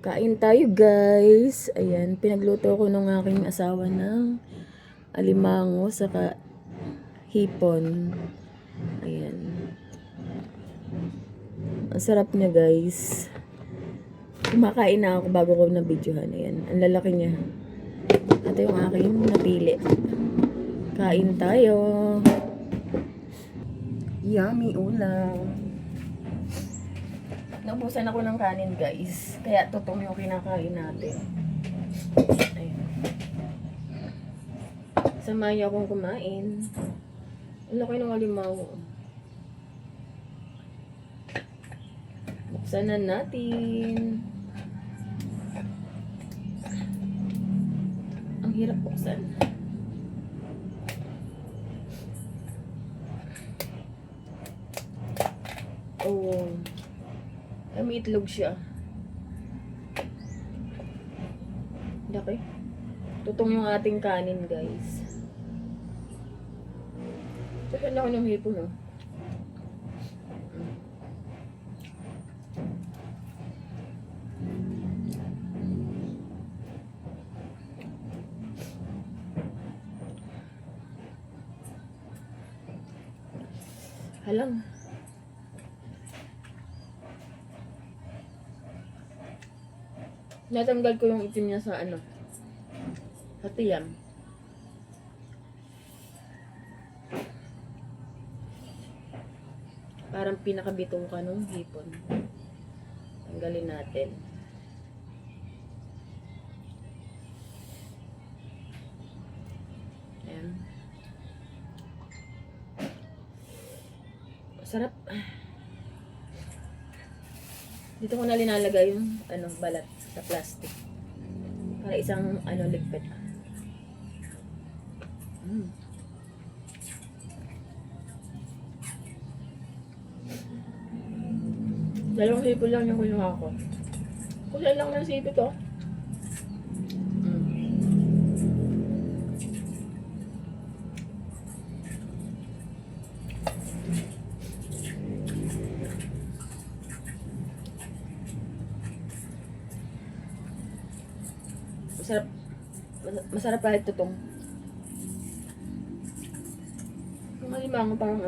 Kain tayo guys. Ayan, pinagluto ko nung aking asawa ng alimango saka hipon. Ayan. Ang sarap niya guys. Kumakain na ako bago ko na-videohan. Ayan, ang lalaki niya. Ito yung aking napili. Kain tayo. Yummy ulam. Naubusan ako ng kanin guys. Kaya tutong yung kinakain natin. Ayan. Samahan niyo akong kumain. Ang laki ng alimango. Buksan na natin. Ang hirap buksan. Oh. May itlog siya. Laki. Tutong yung ating kanin, guys. Kasi laki ng hipon, oh. Halang. Natanggal ko yung itim niya sa sa tiyam. Parang pinakabitong ka nung hipon. Tanggalin natin. Ayan. Sarap. Dito ko na linalagay yung balat sa plastic. Para isang ligpit. Dalawang sipit lang yung kinuha ko. Kulang lang ng sipit, oh. Masarap kahit tutong. Yung alimango parang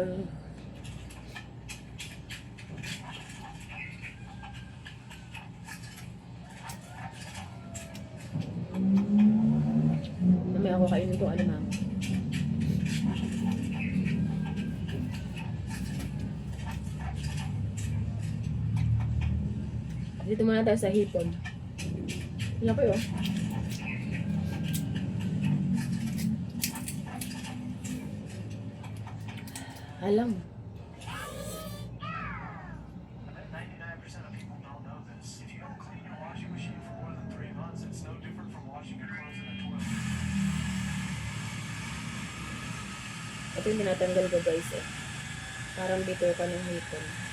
mamaya ako kainin itong alimango. Dito muna tayo sa hipon. Laki, oh. Alam. Ito yung tinatanggal ko guys, eh. Parang bito ka ng hipon.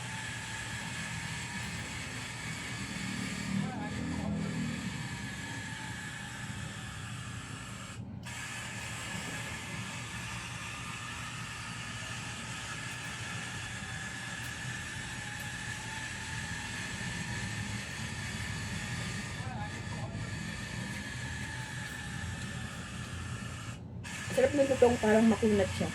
Sarap ng tutong, parang makunat siya.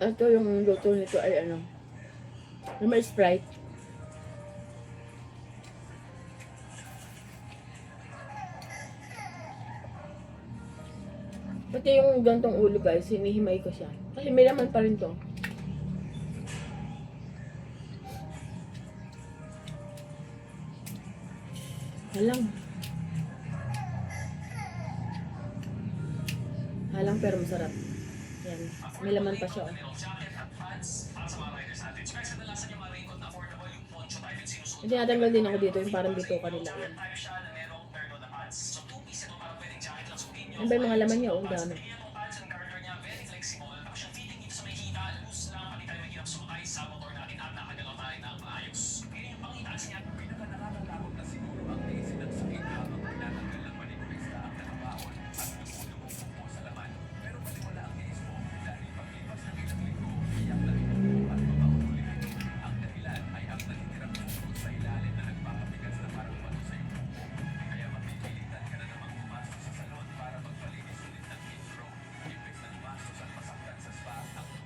Ito yung luto nito ay yung may Sprite. Pati yung gantong ulo guys, hinihimay ko siya. Kasi may laman pa rin to. Halang. Halang pero masarap. Yan. May laman pa siya. Oh. Hindi natanggal din ako dito yung parang dito kanila. Ano ba yung mga laman niya? Ang dami.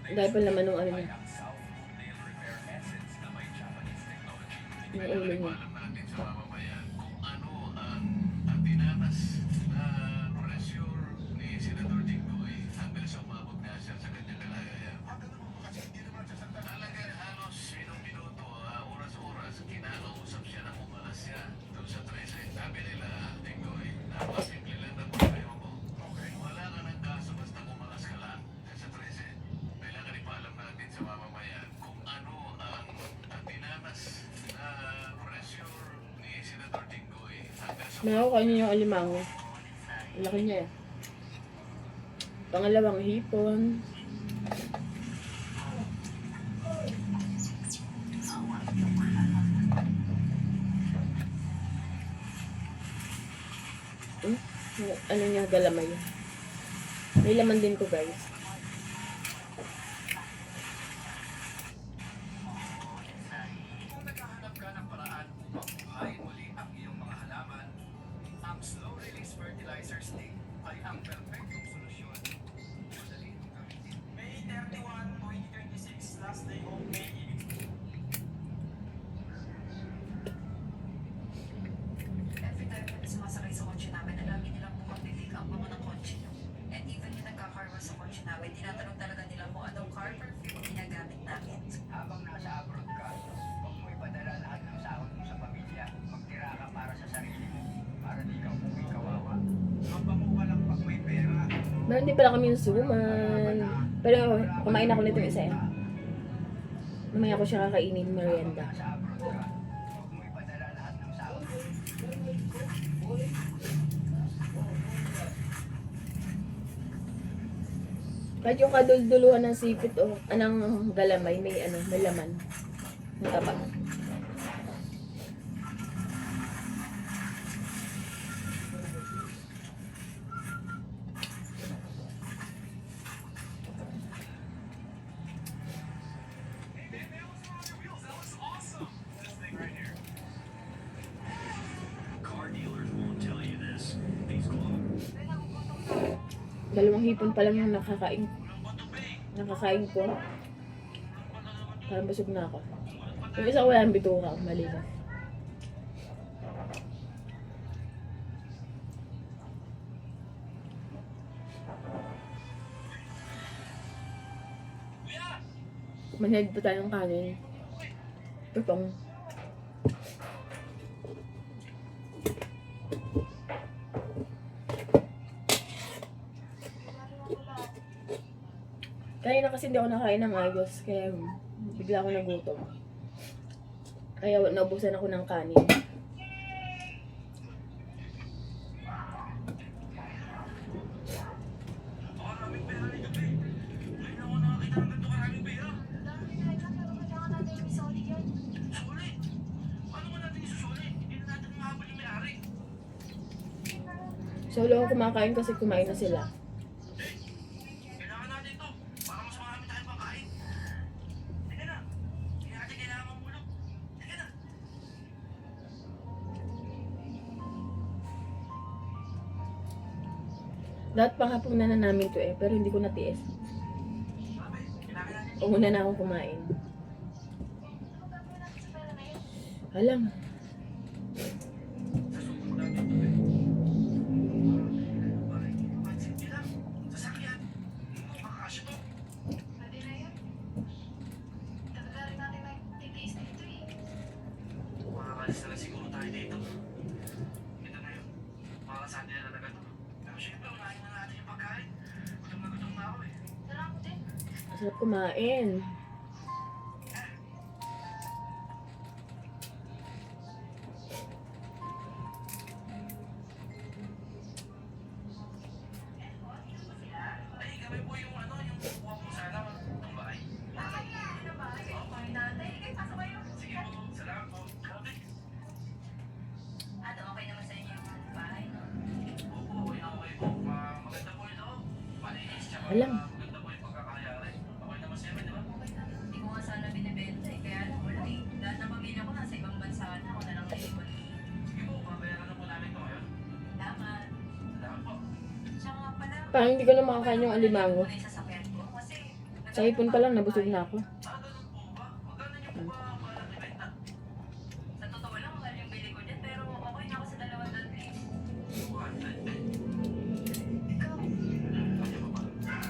Dahil pa laman ng ano niya. Yung ulo niya. Nakukuha niya yung alimango. Ang laki niya eh. Pangalawang hipon. Ano niya, galamay. May laman din to guys. Kung naghahanap ka ng paraan upang buhayin muli ang iyong mga halaman, ang slow-release fertilizer stick ay ang perfectong solusyon. Madali itong gamitin. May 31, 2026, last day of May. Every time na sumasakay sa kotse namin, lagi nilang bumabibig ang mga ng kotse nyo. And even yung nagkakarwa sa kotse namin, tinatanong talaga nila kung anong car perfume ang ginagamit namin. Habang nasa abroad ka, huwag mo ipadala lahat ng sahod mo sa pamilya. Magtira ka para sa sarili mo, para di ka umuwi kawawa. Habang mo walang pag may pera, Meron din pala kami yung suman. Pero kumain ako nito isa eh. Mamaya ko siya kakainin merienda. nasa abroad ka, huwag mo ipadala lahat ng sahod mo. Kahit yung kadul-duluhan ng sipit o anong galamay, may ano, may laman. May taba. Car dealers won't tell you this. These clothes. Dalawang hipon pa lang yung nakakain ko. Parang busog na ako. Yung isa ko wala ang bituka, mali ka. Manhid pa tayong kanin. Tutong. Kanina kasi hindi ako nakain ng ayos, kaya bigla ako nagutom. Kaya naubusan ako ng kanin. Maraming pera ni Gabi. Ngayon ako nakakita ng ganito karaming pera. Sulit! Paano mo natin isusulit? Hindi na natin mahabol yung may-ari. Solo ako kumakain kasi kumain na sila. Kailangan natin to para mas marami tayong pangkain. Teka na. Hindi natin kailangan mamulog. Teka na. Dapat panghapon na namin to eh, pero hindi ko natiis. Sabi, kailangan natin. Una na akong kumain. Alam, Sa suko natin to eh. Pare, pansin nyo lang. Sasakyan. Makakasya to. Makakalis na lang siguro tayo dito. Ito na yun. Makakasahan nila na agad to. Pero syempre, unahin na natin yung pagkain. Gutom na ako eh. masarap kumain. Ay, kami po yung ano, yung kukuha po sana ng bahay. Sige po, salamat po. Grabe. Ano, okay naman sa inyo yung bahay, no? Opo, okay na okay po. Maganda po yung loob. Malinis, tsaka Alam. maganda po yung pagkakayari. Okay naman siya, di ba? Hindi ko nga sana binibenta eh. Kaya ano, wala eh. Lahat ng pamilya ko nasa ibang bansa na. Ako na lang naiwan. Sige po, babayaran na po namin ito ngayon. Salamat. Salamat po. Siya nga pala. Parang hindi ko na makakain yung alimango. Muna yung sasakyan ko. Kasi Sa ipon pa lang, nabusog na ako. Ganun po ba? Magkano niyo po ba balak ibenta? Sa totoo lang, mahal yung bili ko dyan, pero okay na ako sa 200 please. 200. Ikaw, Kaya ba ba?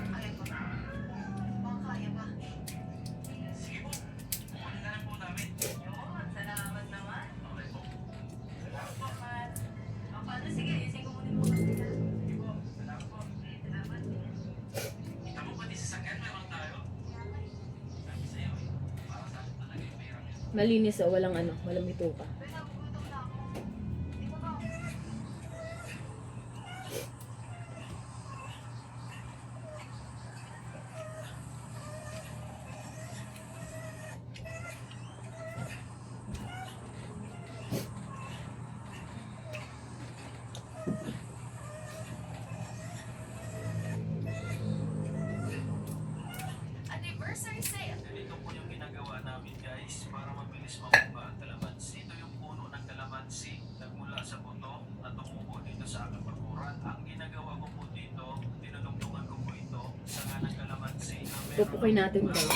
kaya ba? Baka kaya ba? Sige po. Kukunin na lang po namin. Yun, salamat naman. Okay po. Salamat po, man. O, paano? Sige, ising ko muna yung mga sila. Sige po. Salamat po. Salamat. Kita mo pati sa sakyan meron tayo. Sabi sa'yo eh. Para sa akin talaga yung pera niya. Malinis oh, walang ano, walang bituka. Pero nagugutom na ako. Di ba ba? Anniversary sale. Ganito po yung ginagawa namin guys para mabilis mabuka ang kalamansi. Ito yung puno ng kalamansi nagmula sa buto na tumubo dito sa aking bakuran. Ang ginagawa ko po dito, dinudugtungan ko po ito sa nga ng kalamansi na meron Pupukoy natin guys.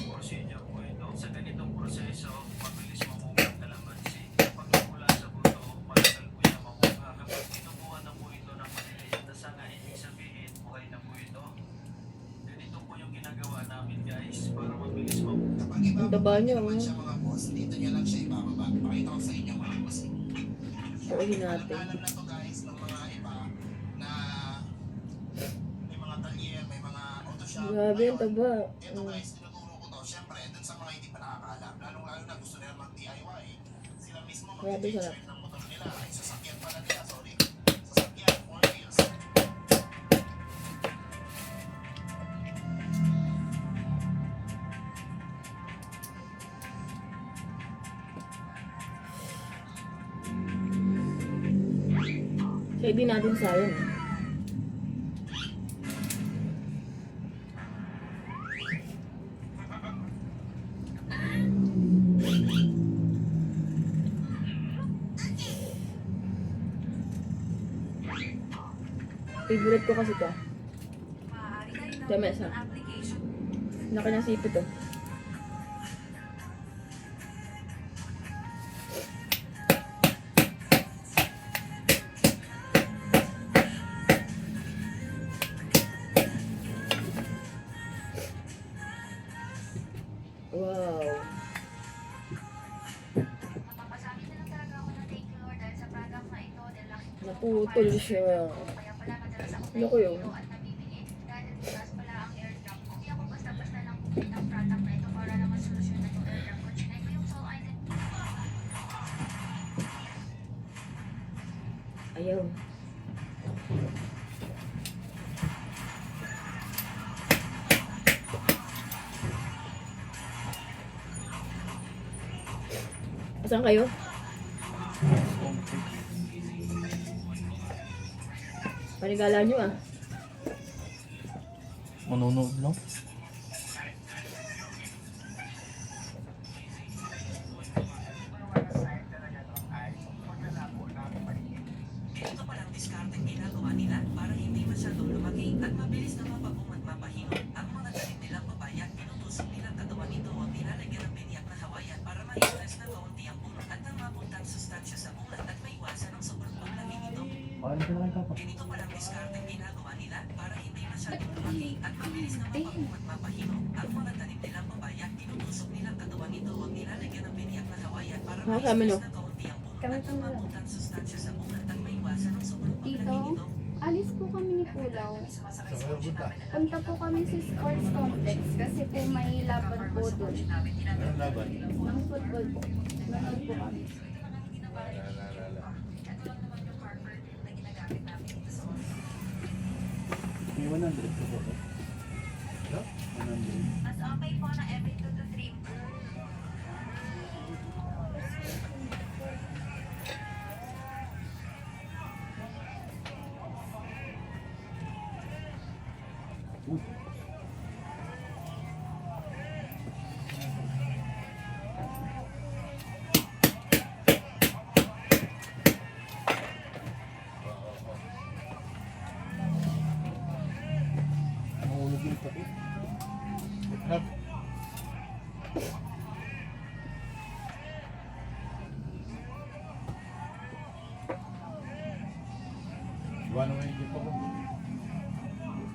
procedure po ito. Sa ganitong proseso, mabilis mamuga ang kalamansi. Kapag nagmula sa buto, matagal po siya mamuga. Kapag kinukuha na po ito ng maliliit na sanga, ibig sabihin, buhay na po ito. Ganito po yung ginagawa namin guys para mabilis mamuga. Kapag Ang taba niya, naman oh. siya mga boss, dito niya lang siya ibababa. Pakita ko sa inyo mga boss. Pukuhin natin. Alam na to guys ng mga iba na may mga talyer, may mga auto shop. Grabe, ang taba. Ito guys, tinuturo ko to. Siyempre, dun sa mga hindi pa nakakaalam, lalong-lalo na gusto nila mag-DIY. Sila mismo Grabe, sarap. mag-insert ng motor nila. Ay, sasakyan pala nila, sorry. Sasakyan, 4 wheels. Kaya di natin sayang. Favorite ko kasi to. Maaari ka rin Tama, ng isa. application. Laki ng sipit to. Wow. Mapapasabi na lang talaga ako ng thank you Lord dahil sa product na ito dahil laki Naputol siya. kaya pala madalas ako Loko yun. nahihilo at nabibili dahil bukas pala ang airdrop ko. Hindi ako basta-basta lang bumili ng product na ito para naman solusyonan yung airdrop ko. Chinay ko yung Soul Island. Ayaw. Saan kayo? Panigala nyo ah. Manonood lang. Ito palang diskarte ginagawa nila para hindi masyadong lumaki at mabilis na mapabong at mapahingo. Ang mga tanim nilang papaya, pinutusok nilang katawan nito o nilalagyan ng binyak na hawayan para ma-stress na kaunti ang puno at ang mapuntang sustansya sa bunga at maiwasan ang sobrang paglaki nito. Paano ka lang kapag? Ganito palang diskarte ginagawa nila para hindi masyadong lumaki at mabilis na mapabong at mapahingo. Ang mga tanim nilang papaya, pinutusok nilang katawan nito o nilalagyan ng binyak na hawayan para Kami, no? ma-stress na kaunti ang puno at ang mapuntang sustansya sa bunga at maiwasan ang sobrang paglaki Tito? nito. Alis po kami ni Pulaw. Sumasakay sa kotse namin. Punta po kami sa sports complex kasi po may laban po doon. Anong laban? Ang football po. Manood po kami. Ito lang naman yung carpet na ginagamit namin dito sa office. May 100 ko po. 100. Mas okay po na every 2 to 3. Mahulog yung takot. Gawa naman yung pa ko.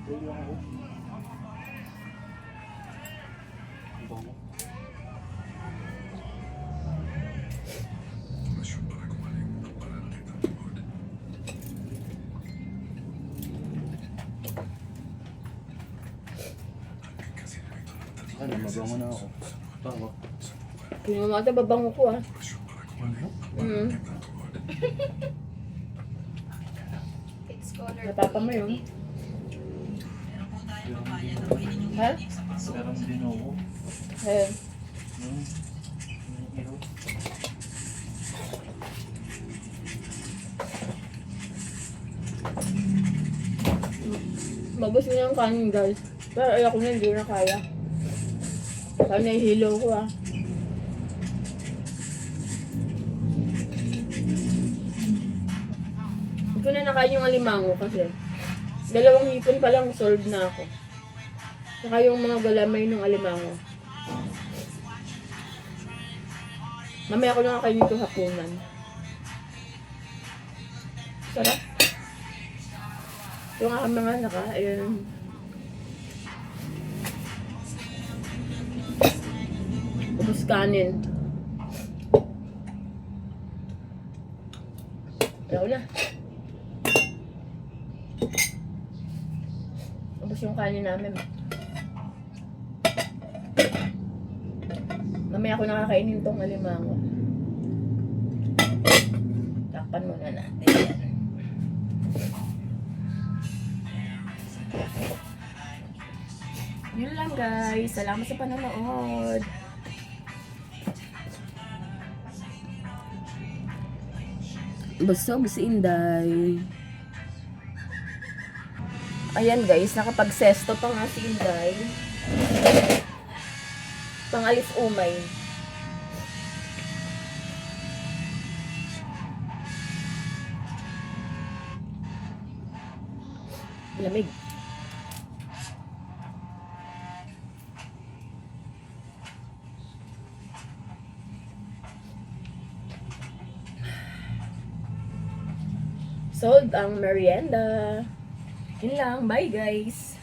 Tuloy lang ako. Ang bango. Ano, mabango na ako. Bango. Pinumata babango ko ah. Ano? It's color Napapa mo yun? Meron po tayo papaya na pwede nyo Ha? ilagay sa paso. Pero hindi na ako. Ayun. Yung iro. Mabos mo yung kanin guys. Pero ayoko na, hindi ko na kaya. Kaya nahihilo ko ah. Hindi ko na nakain yung alimango kasi 2 hipon pa lang solved na ako. Saka yung mga galamay ng alimango. Mamaya ko lang kainin ito hapunan. Sarap. Yung aking mga anak ah, ayun. Ubus kanin. Ayaw na. Ubus yung kanin namin. Mamaya ako nakakainin tong alimango. Takpan muna natin yan. Yun lang guys. Salamat sa panonood. Busog si Inday. Ayan guys, nakapag-sesto pa nga si Inday. Pangalis umay. Lamig. Sold ang merienda. Yun lang. Bye guys.